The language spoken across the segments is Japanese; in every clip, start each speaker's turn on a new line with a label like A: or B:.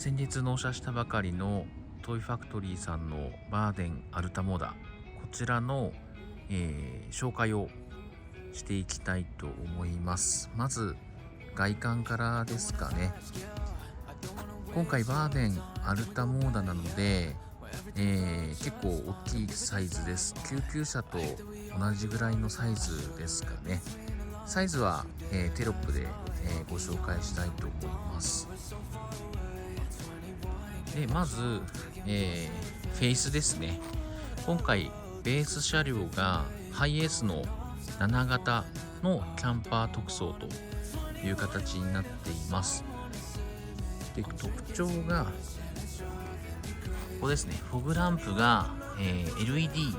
A: 先日納車したばかりのトイファクトリーさんのバーデンアルタモーダ、こちらの、紹介をしていきたいと思います。まず外観からですかね。今回バーデンアルタモーダなので、結構大きいサイズです。救急車と同じぐらいのサイズですかね。サイズは、テロップで、ご紹介したいと思います。でまず、フェイスですね。今回ベース車両がハイエースの7型のキャンパー特装という形になっています。で特徴がここですね。フォグランプが、LED に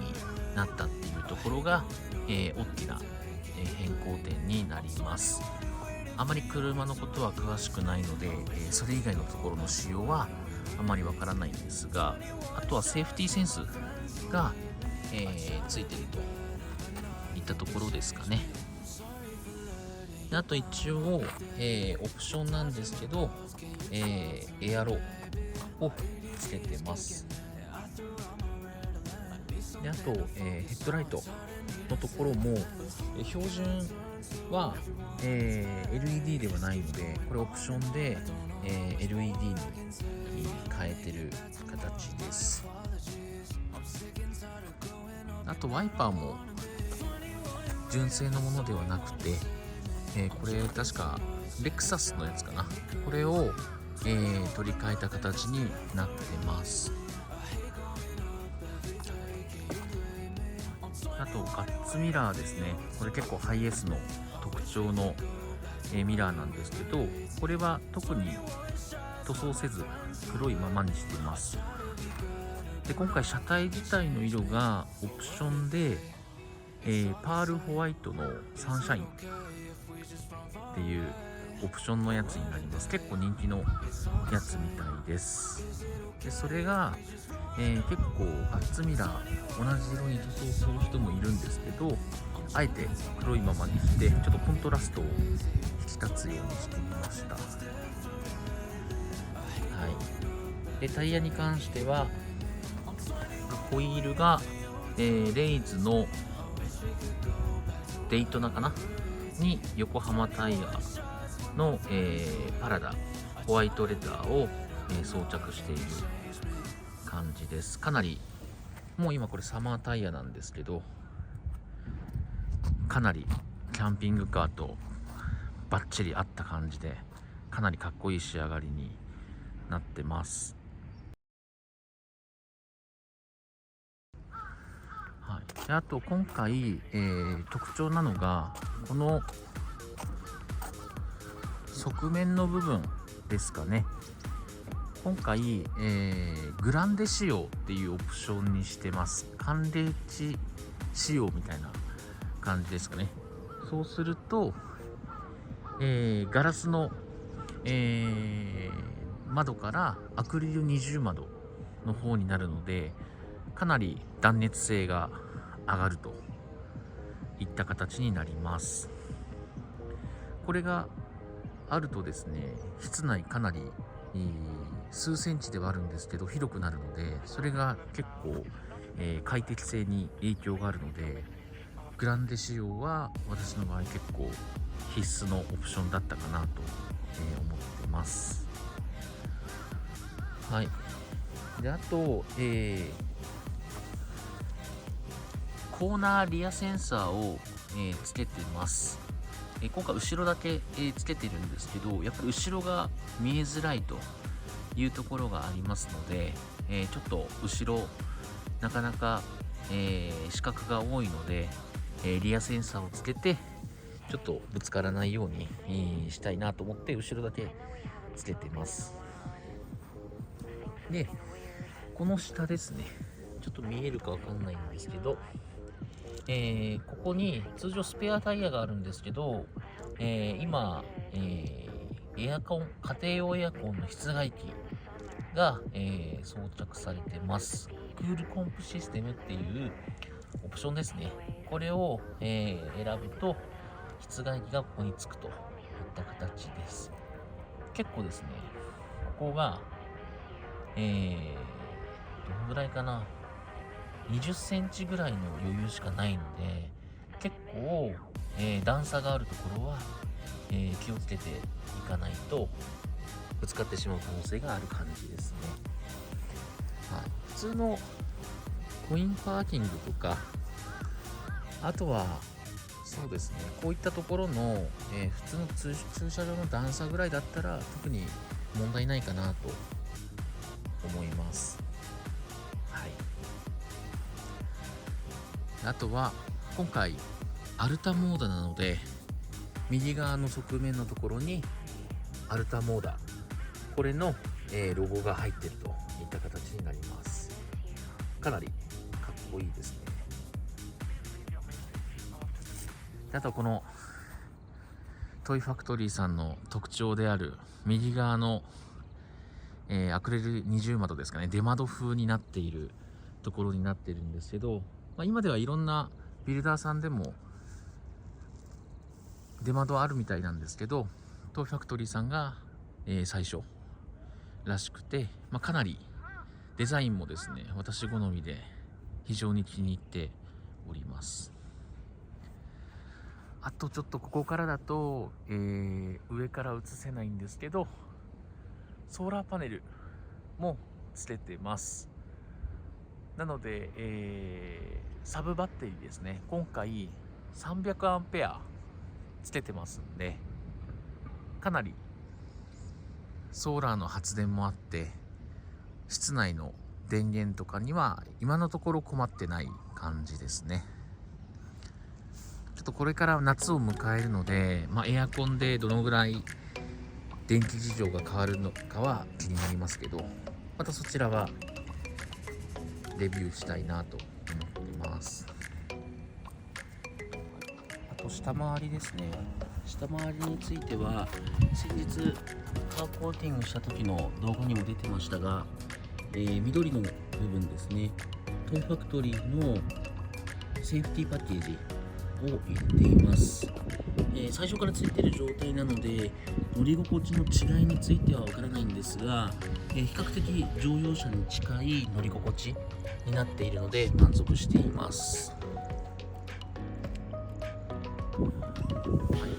A: なったっていうところが、大きな、変更点になります。あまり車のことは詳しくないので、それ以外のところの仕様はあまりわからないんですが、あとはセーフティーセンスが、ついているといったところですかね。であと一応、オプションなんですけど、エアロをつけてます。であと、ヘッドライトのところも、標準は、LED ではないので、これオプションで、LED に変えてる形です。あとワイパーも純正のものではなくて、これ確かレクサスのやつかな。これを、取り替えた形になってます。あとガッツミラーですね。これ結構ハイエースの特徴の、ミラーなんですけど、これは特に塗装せず黒いままにしています。で今回車体自体の色がオプションで、パールホワイトのサンシャインっていうオプションのやつになります。結構人気のやつみたいです。でそれが、結構ガッツミラー同じ色に塗装する人もいるんですけど、あえて黒いままにしてちょっとコントラストを引き立つようにしてみました。はい。でタイヤに関してはホイールが、レイズのデイトナかなに横浜タイヤの、パラダホワイトレターを、装着している感じです。かなりもう今これサマータイヤなんですけど、かなりキャンピングカーとバッチリ合った感じで、かなりかっこいい仕上がりになってます。はい、であと今回、特徴なのがこの側面の部分ですかね。今回、グランデ仕様っていうオプションにしてます。寒冷地仕様みたいな感じですかね。そうすると、ガラスの、窓からアクリル二重窓の方になるので、かなり断熱性が上がるといった形になります。これがあるとですね、室内かなり、数センチではあるんですけど広くなるので、それが結構、快適性に影響があるので、グランデ仕様は私の場合結構必須のオプションだったかなと、思ってます。はい。であと、コーナーリアセンサーを、つけてます。今回後ろだけ、つけてるんですけど、やっぱり後ろが見えづらいというところがありますので、ちょっと後ろなかなか、死角が多いので、リアセンサーをつけてちょっとぶつからないように、したいなと思って後ろだけつけてます。でこの下ですね、ちょっと見えるかわかんないんですけど、ここに通常スペアタイヤがあるんですけど、今、エアコン、家庭用エアコンの室外機が、装着されてます。クールコンプシステムっていうオプションですね。これを、選ぶと室外機がここにつくといった形です。結構ですね、ここがどのぐらいかな、20センチぐらいの余裕しかないので、結構、段差があるところは、気をつけていかないとぶつかってしまう可能性がある感じですね。はい、普通のコインパーキングとか、あとはそうですね、こういったところの、普通の駐車場の段差ぐらいだったら特に問題ないかなと思います。はい。あとは今回アルタモーダなので、右側の側面のところにアルタモーダ、これの、ロゴが入っているといった形になります。かなりかっこいいですね。あとこのトイファクトリーさんの特徴である右側の、アクリル二重窓ですかね、出窓風になっているところになっているんですけど、今ではいろんなビルダーさんでも出窓あるみたいなんですけど、トイファクトリーさんが、最初らしくて、かなりデザインもですね、私好みで非常に気に入っております。あとちょっとここからだと、上から映せないんですけど、ソーラーパネルもつけてます。なので、サブバッテリーですね、今回300アンペアつけてますんで、かなりソーラーの発電もあって、室内の電源とかには今のところ困ってない感じですね。ちょっとこれから夏を迎えるので、エアコンでどのぐらい電気事情が変わるのかは気になりますけど、またそちらはレビューしたいなと思ってます。あと下回りですね。下回りについては先日カーコーティングした時の動画にも出てましたが、緑の部分ですね、トイファクトリーのセーフティーパッケージを入れています。最初からついている状態なので乗り心地の違いについてはわからないんですが、比較的乗用車に近い乗り心地になっているので満足しています。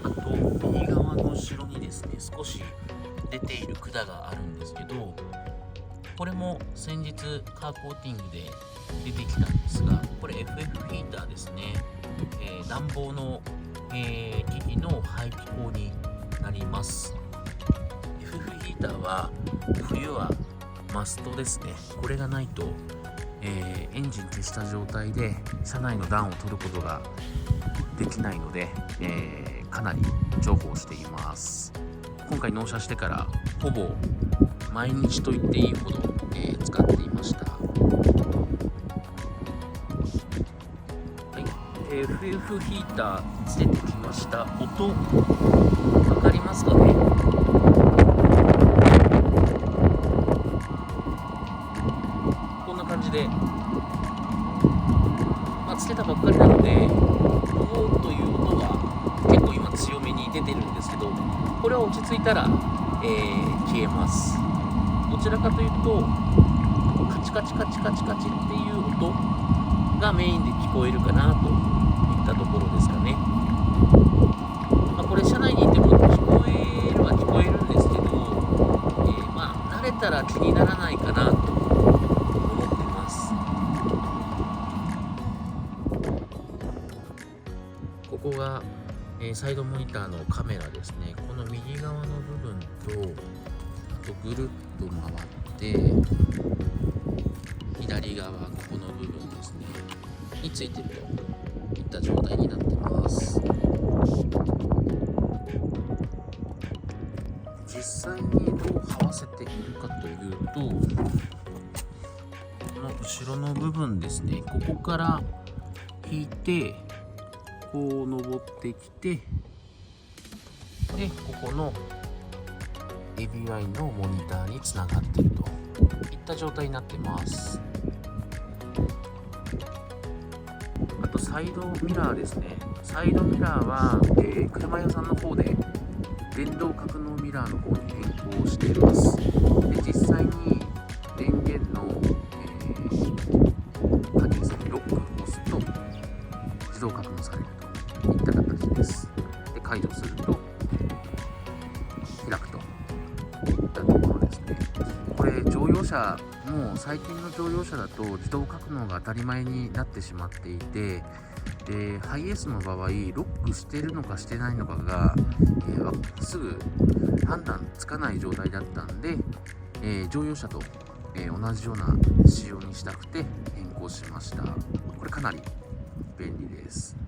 A: あと右側の後ろにですね、少し出ている管があるんですけど、これも先日カーコーティングで出てきたんですが、これ FF ヒーターですね。暖房の、機器の排気口になります。 FF ヒーターは冬はマストですね。これがないと、エンジン消した状態で車内の暖を取ることができないので、かなり重宝しています。今回納車してからほぼ毎日と言っていいほど、使っていました。FF ヒーターつけてきました。音かかりますかね。こんな感じで、つけたばっかりなのでゴーという音が結構今強めに出てるんですけど、これは落ち着いたら、消えます。どちらかというとカチカチカチカチカチっていう音がメインで聞こえるかなといったところですかね。これ車内にいても聞こえるは聞こえるんですけど、慣れたら気にならないかなと思ってます。ここが、サイドモニターのカメラですね。この右側の部分と、あとぐるっと回って左側、ここの部分ですねについてるといった状態になってます。実際にどう這わせているかというと、この後ろの部分ですね、ここから引いてこう登ってきて、でここのABI のモニターにつながっているといった状態になってます。あとサイドミラーですね。サイドミラーは、車屋さんの方で電動格納ミラーの方に変更しています。で実際に電
B: 車も最近の乗用車だと自動格納が当たり前になってしまっていて、でハイエースの場合ロックしてるのかしてないのかが、すぐ判断つかない状態だったんで、乗用車と、同じような仕様にしたくて変更しました。これかなり便利です。